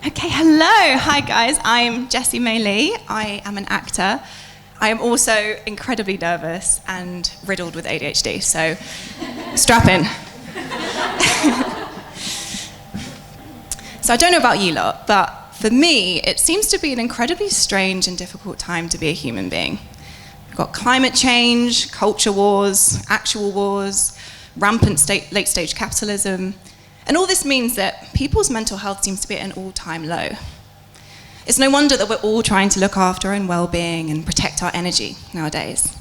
Okay, hello. Hi, guys. I'm Jessie. I am an actor. I am also incredibly nervous and riddled with ADHD, so strap in. So I don't know about you lot, but for me, it seems to be an incredibly strange and difficult time to be a human being. We've got climate change, culture wars, actual wars, rampant late-stage capitalism, and all this means that people's mental health seems to be at an all-time low. It's no wonder that we're all trying to look after our own well-being and protect our energy nowadays.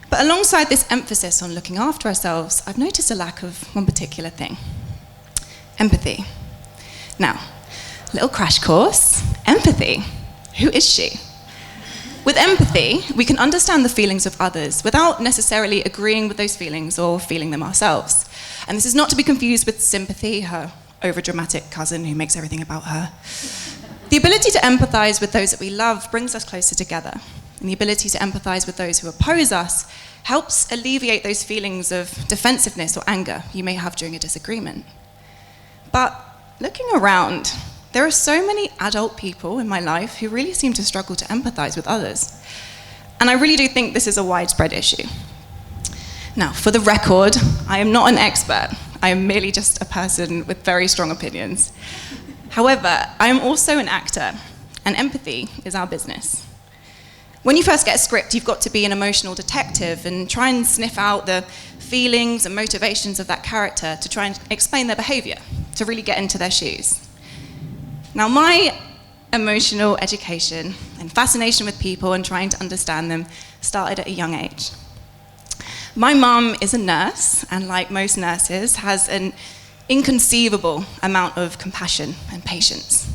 But alongside this emphasis on looking after ourselves, I've noticed a lack of one particular thing: empathy. Now, little crash course, empathy. Who is she? With empathy, we can understand the feelings of others without necessarily agreeing with those feelings or feeling them ourselves. And this is not to be confused with sympathy, her overdramatic cousin who makes everything about her. The ability to empathize with those that we love brings us closer together. And the ability to empathize with those who oppose us helps alleviate those feelings of defensiveness or anger you may have during a disagreement. But looking around, there are so many adult people in my life who really seem to struggle to empathize with others. And I really do think this is a widespread issue. Now, for the record, I am not an expert. I am merely just a person with very strong opinions. However, I am also an actor, and empathy is our business. When you first get a script, you've got to be an emotional detective and try and sniff out the feelings and motivations of that character to try and explain their behavior, to really get into their shoes. Now, my emotional education and fascination with people and trying to understand them started at a young age. My mum is a nurse, and like most nurses, has an inconceivable amount of compassion and patience.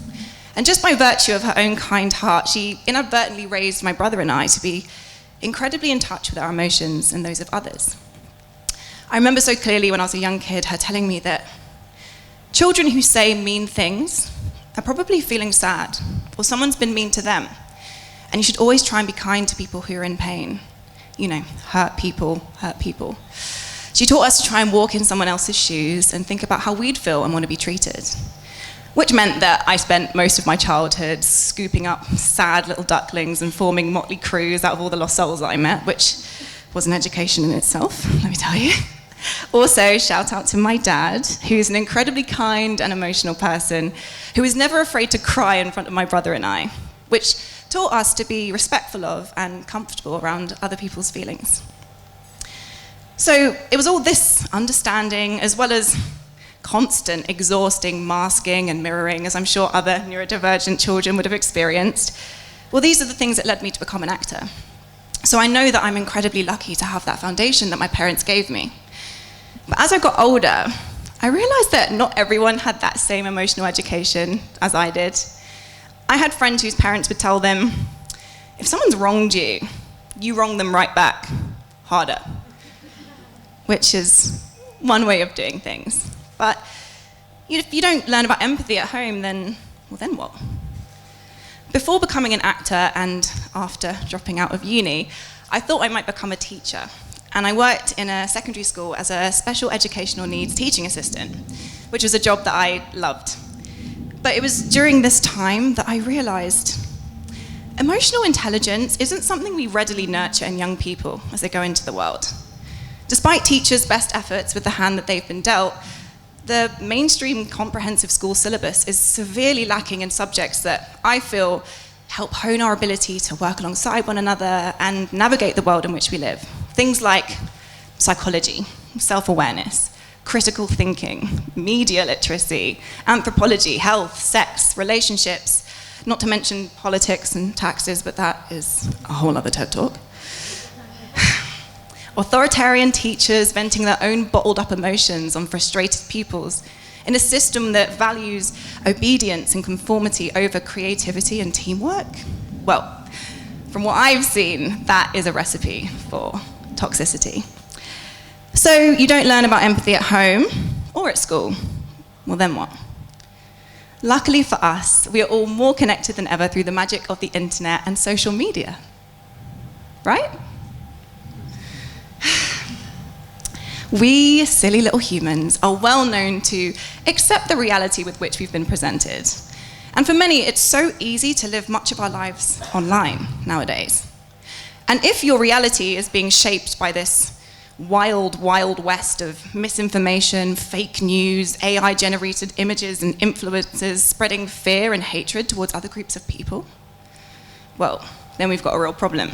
And just by virtue of her own kind heart, she inadvertently raised my brother and I to be incredibly in touch with our emotions and those of others. I remember so clearly when I was a young kid, her telling me that children who say mean things are probably feeling sad, or someone's been mean to them. And you should always try and be kind to people who are in pain. You know, hurt people, hurt people. She taught us to try and walk in someone else's shoes and think about how we'd feel and want to be treated. Which meant that I spent most of my childhood scooping up sad little ducklings and forming motley crews out of all the lost souls that I met, which was an education in itself, let me tell you. Also, shout out to my dad, who's an incredibly kind and emotional person who is never afraid to cry in front of my brother and I, which taught us to be respectful of and comfortable around other people's feelings. So it was all this understanding, as well as constant, exhausting masking and mirroring, as I'm sure other neurodivergent children would have experienced. Well, these are the things that led me to become an actor. So I know that I'm incredibly lucky to have that foundation that my parents gave me. But as I got older, I realized that not everyone had that same emotional education as I did. I had friends whose parents would tell them, if someone's wronged you, you wrong them right back, harder. Which is one way of doing things. But if you don't learn about empathy at home, then what? Before becoming an actor and after dropping out of uni, I thought I might become a teacher. And I worked in a secondary school as a special educational needs teaching assistant, which was a job that I loved. But it was during this time that I realized emotional intelligence isn't something we readily nurture in young people as they go into the world. Despite teachers' best efforts with the hand that they've been dealt, the mainstream comprehensive school syllabus is severely lacking in subjects that I feel help hone our ability to work alongside one another and navigate the world in which we live. Things like psychology, self-awareness, critical thinking, media literacy, anthropology, health, sex, relationships, not to mention politics and taxes, but that is a whole other TED Talk. Authoritarian teachers venting their own bottled up emotions on frustrated pupils in a system that values obedience and conformity over creativity and teamwork. Well, from what I've seen, that is a recipe for toxicity. So you don't learn about empathy at home or at school. Well, then what? Luckily for us, we are all more connected than ever through the magic of the internet and social media. Right? We silly little humans are well known to accept the reality with which we've been presented. And for many, it's so easy to live much of our lives online nowadays. And if your reality is being shaped by this wild, wild west of misinformation, fake news, AI-generated images and influencers spreading fear and hatred towards other groups of people, well, then we've got a real problem.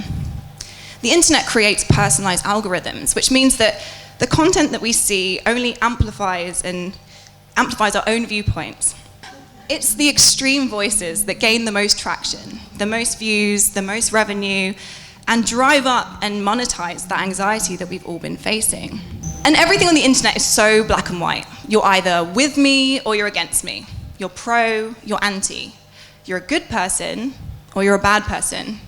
The internet creates personalized algorithms, which means that the content that we see only amplifies our own viewpoints. It's the extreme voices that gain the most traction, the most views, the most revenue, and drive up and monetize that anxiety that we've all been facing. And everything on the internet is so black and white. You're either with me or you're against me. You're pro, you're anti. You're a good person or you're a bad person,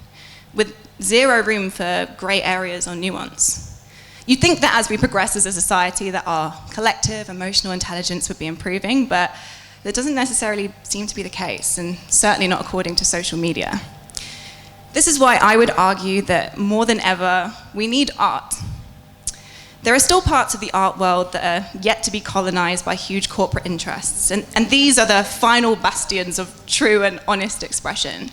with zero room for gray areas or nuance. You'd think that as we progress as a society that our collective emotional intelligence would be improving, but that doesn't necessarily seem to be the case, and certainly not according to social media. This is why I would argue that more than ever, we need art. There are still parts of the art world that are yet to be colonized by huge corporate interests, and these are the final bastions of true and honest expression.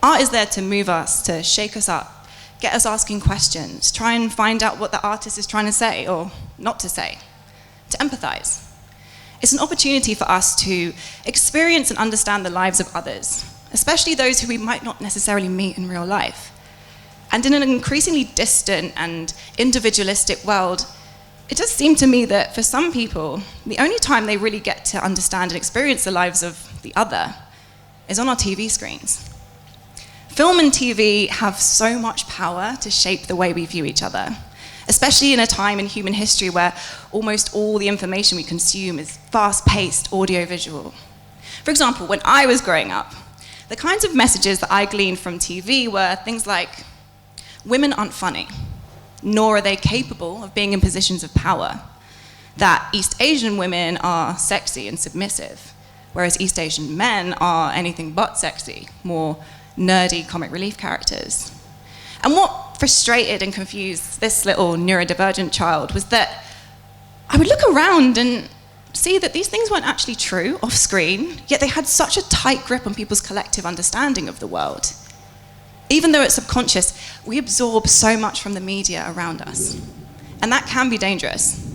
Art is there to move us, to shake us up, get us asking questions, try and find out what the artist is trying to say or not to say, to empathize. It's an opportunity for us to experience and understand the lives of others, especially those who we might not necessarily meet in real life. And in an increasingly distant and individualistic world, it does seem to me that for some people, the only time they really get to understand and experience the lives of the other is on our TV screens. Film and TV have so much power to shape the way we view each other, especially in a time in human history where almost all the information we consume is fast-paced audio-visual. For example, when I was growing up, the kinds of messages that I gleaned from TV were things like, women aren't funny, nor are they capable of being in positions of power, that East Asian women are sexy and submissive, whereas East Asian men are anything but sexy, more nerdy comic relief characters. And what frustrated and confused this little neurodivergent child was that I would look around and see that these things weren't actually true off screen, yet they had such a tight grip on people's collective understanding of the world. Even though it's subconscious, we absorb so much from the media around us, and that can be dangerous.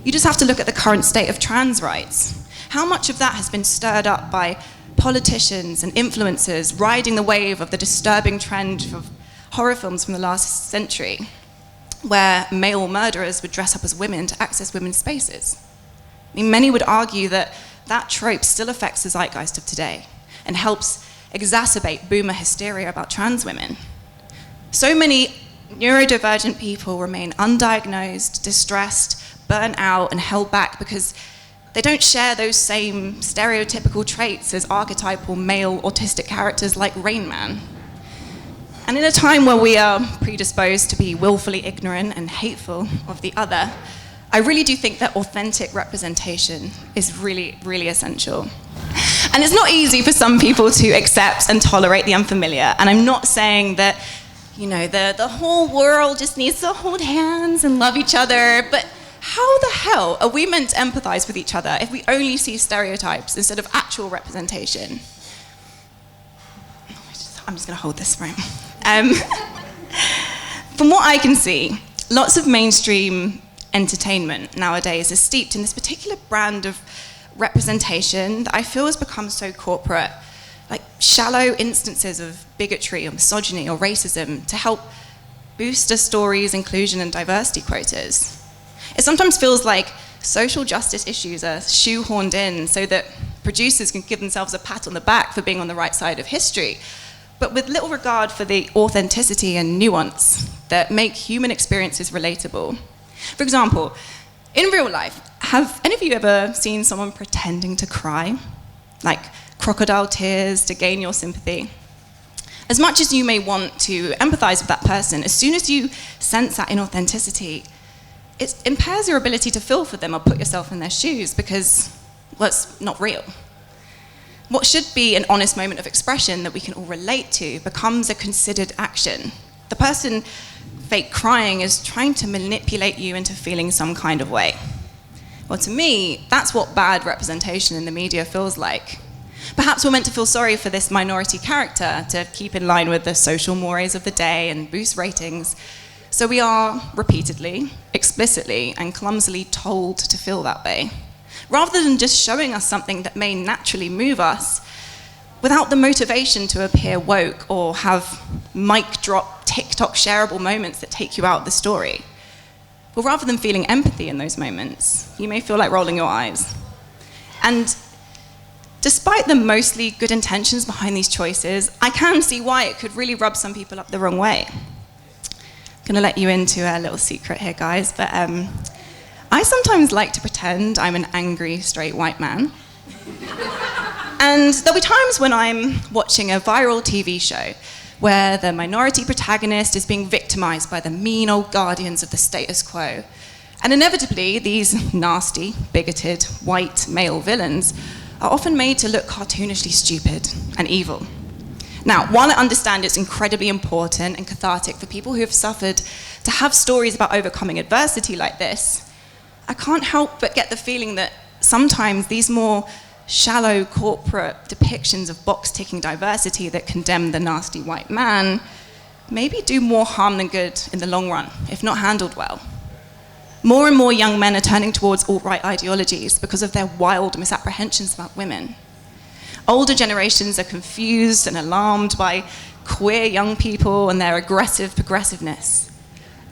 You just have to look at the current state of trans rights. How much of that has been stirred up by politicians and influencers riding the wave of the disturbing trend of horror films from the last century, where male murderers would dress up as women to access women's spaces. I mean, many would argue that that trope still affects the zeitgeist of today and helps exacerbate boomer hysteria about trans women. So many neurodivergent people remain undiagnosed, distressed, burnt out, and held back because they don't share those same stereotypical traits as archetypal male autistic characters like Rain Man. And in a time where we are predisposed to be willfully ignorant and hateful of the other, I really do think that authentic representation is really, really essential. And it's not easy for some people to accept and tolerate the unfamiliar. And I'm not saying that, the whole world just needs to hold hands and love each other, but how the hell are we meant to empathize with each other if we only see stereotypes instead of actual representation? I'm just going to hold this frame. From what I can see, lots of mainstream entertainment nowadays is steeped in this particular brand of representation that I feel has become so corporate, like shallow instances of bigotry or misogyny or racism to help boost a story's inclusion and diversity quotas. It sometimes feels like social justice issues are shoehorned in so that producers can give themselves a pat on the back for being on the right side of history, but with little regard for the authenticity and nuance that make human experiences relatable. For example, in real life, have any of you ever seen someone pretending to cry? Like crocodile tears to gain your sympathy? As much as you may want to empathize with that person, as soon as you sense that inauthenticity, it impairs your ability to feel for them or put yourself in their shoes because, well, it's not real. What should be an honest moment of expression that we can all relate to becomes a considered action. The person fake crying is trying to manipulate you into feeling some kind of way. Well, to me, that's what bad representation in the media feels like. Perhaps we're meant to feel sorry for this minority character to keep in line with the social mores of the day and boost ratings. So we are repeatedly, explicitly, and clumsily told to feel that way, rather than just showing us something that may naturally move us without the motivation to appear woke or have mic drop TikTok shareable moments that take you out of the story. Well, rather than feeling empathy in those moments, you may feel like rolling your eyes. And despite the mostly good intentions behind these choices, I can see why it could really rub some people up the wrong way. I'm gonna let you into a little secret here, guys, but I sometimes like to pretend I'm an angry straight white man. And there'll be times when I'm watching a viral TV show where the minority protagonist is being victimized by the mean old guardians of the status quo. And inevitably, these nasty, bigoted, white male villains are often made to look cartoonishly stupid and evil. Now, while I understand it's incredibly important and cathartic for people who have suffered to have stories about overcoming adversity like this, I can't help but get the feeling that sometimes these more shallow corporate depictions of box-ticking diversity that condemn the nasty white man maybe do more harm than good in the long run, if not handled well. More and more young men are turning towards alt-right ideologies because of their wild misapprehensions about women. Older generations are confused and alarmed by queer young people and their aggressive progressiveness.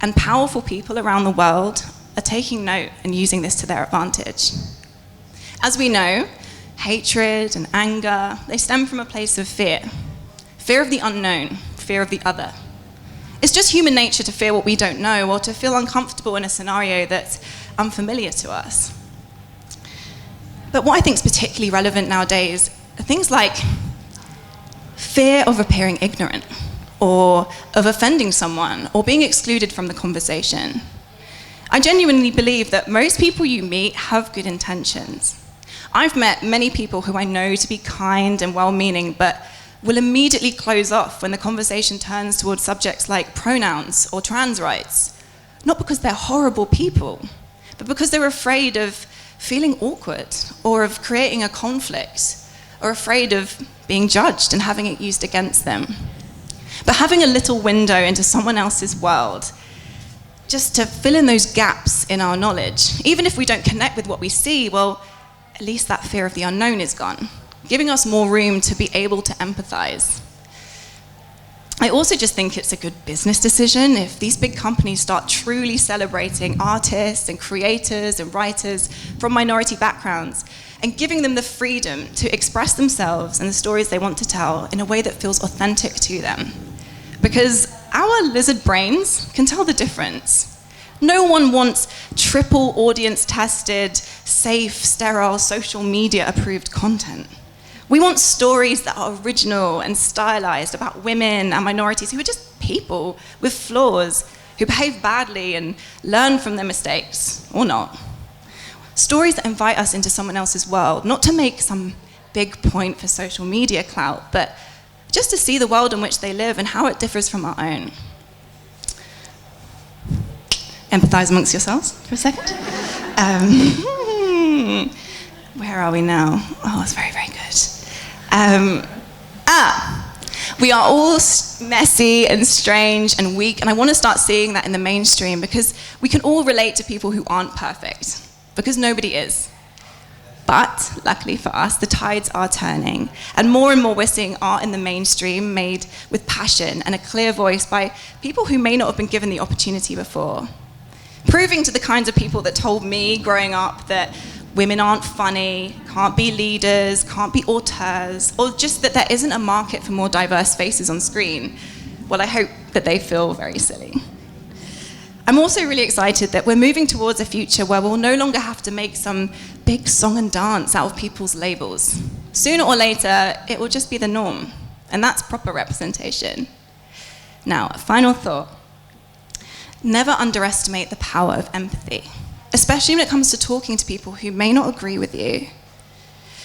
And powerful people around the world are taking note and using this to their advantage. As we know, hatred and anger, they stem from a place of fear. Fear of the unknown, fear of the other. It's just human nature to fear what we don't know or to feel uncomfortable in a scenario that's unfamiliar to us. But what I think is particularly relevant nowadays are things like fear of appearing ignorant or of offending someone or being excluded from the conversation. I genuinely believe that most people you meet have good intentions. I've met many people who I know to be kind and well-meaning, but will immediately close off when the conversation turns towards subjects like pronouns or trans rights. Not because they're horrible people, but because they're afraid of feeling awkward or of creating a conflict or afraid of being judged and having it used against them. But having a little window into someone else's world, just to fill in those gaps in our knowledge, even if we don't connect with what we see, well, at least that fear of the unknown is gone, giving us more room to be able to empathize. I also just think it's a good business decision if these big companies start truly celebrating artists and creators and writers from minority backgrounds and giving them the freedom to express themselves and the stories they want to tell in a way that feels authentic to them. Because our lizard brains can tell the difference. No one wants triple audience tested, safe, sterile, social media approved content. We want stories that are original and stylized about women and minorities who are just people with flaws, who behave badly and learn from their mistakes, or not. Stories that invite us into someone else's world, not to make some big point for social media clout, but just to see the world in which they live and how it differs from our own. Empathize amongst yourselves for a second. Where are we now? Oh, it's very, very good. We are all messy and strange and weak, and I want to start seeing that in the mainstream because we can all relate to people who aren't perfect, because nobody is. But, luckily for us, the tides are turning, and more we're seeing art in the mainstream made with passion and a clear voice by people who may not have been given the opportunity before. Proving to the kinds of people that told me growing up that women aren't funny, can't be leaders, can't be auteurs, or just that there isn't a market for more diverse faces on screen, well, I hope that they feel very silly. I'm also really excited that we're moving towards a future where we'll no longer have to make some big song and dance out of people's labels. Sooner or later, it will just be the norm, and that's proper representation. Now, a final thought. Never underestimate the power of empathy, especially when it comes to talking to people who may not agree with you.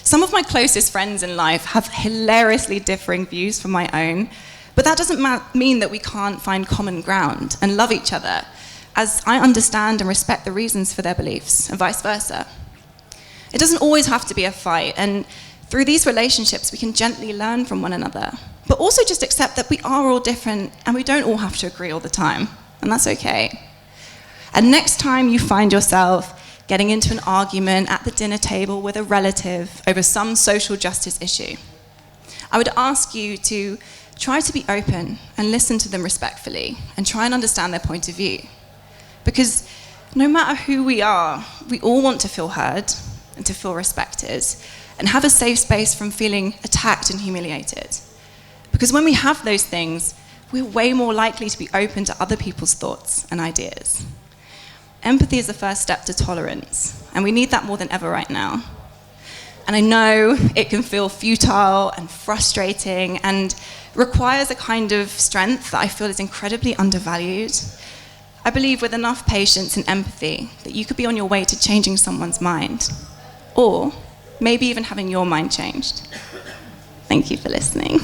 Some of my closest friends in life have hilariously differing views from my own, but that doesn't mean that we can't find common ground and love each other, as I understand and respect the reasons for their beliefs, and vice versa. It doesn't always have to be a fight, and Through these relationships, we can gently learn from one another, but also just accept that we are all different and we don't all have to agree all the time, and that's okay. And next time you find yourself getting into an argument at the dinner table with a relative over some social justice issue, I would ask you to try to be open and listen to them respectfully and try and understand their point of view. Because no matter who we are, we all want to feel heard and to feel respected and have a safe space from feeling attacked and humiliated. Because when we have those things, we're way more likely to be open to other people's thoughts and ideas. Empathy is the first step to tolerance, and we need that more than ever right now. And I know it can feel futile and frustrating and requires a kind of strength that I feel is incredibly undervalued. I believe with enough patience and empathy that you could be on your way to changing someone's mind, or maybe even having your mind changed. Thank you for listening.